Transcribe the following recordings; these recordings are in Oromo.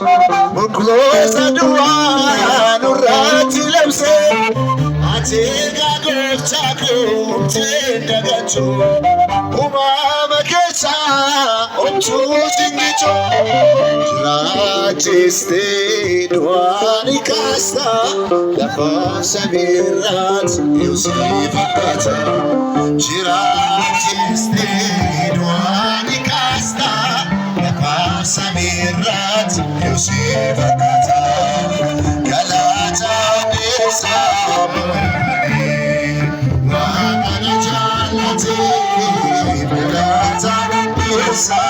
Muklosa duan urati lemse Atega goftaku tendagachu Uma makesa ontu singicho Rajiste duani kasta Lafa sabirat Yusuf akata Rajiste duani kasta Lafa sabirat Yusuf akata Galata nisa Wakana jalati Galata nisa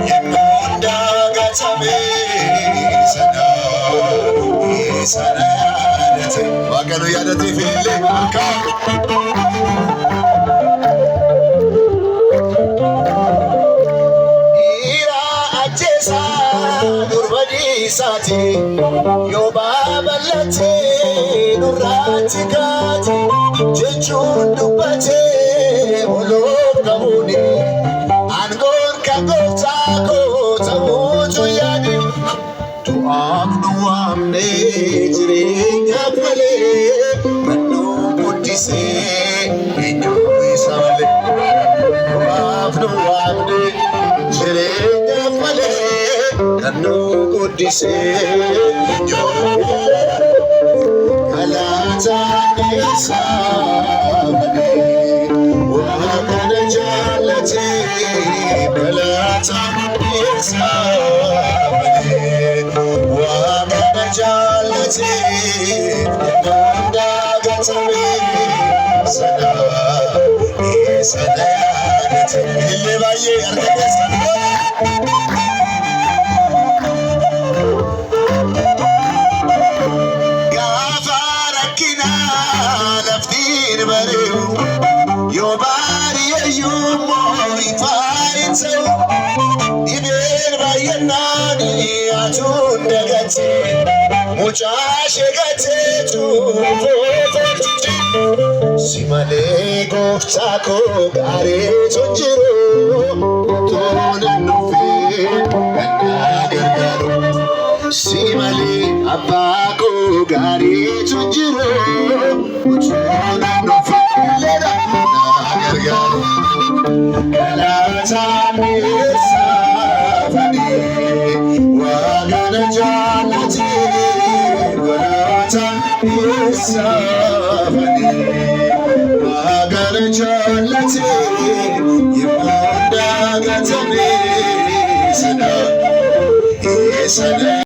Yemunda gatame Sana yadati Wakanu yadati fili Sati yo babalate nurati kati jechundu bate olokabuni angor kagota ko tamuju yadi tu amnu amne jirenya pale manu mutise enyo isale tu amnu amne jirenya pale manu mutise enyo Kalata nisa wakana jalati kalata nisa wakana jalati nanda gatami sada yadati ille baye arkadesa Yo body you more fine so Ibn bayanani atunda gati Mucha shegate tu Simale goftako gare tunjiro Tona nufi kanagaro Simale abako gare tunjiro Tona nufi Kalata nisa fadi Wagana jalati Kalata nisa fadi Wagana jalati Yimunda gatami Sada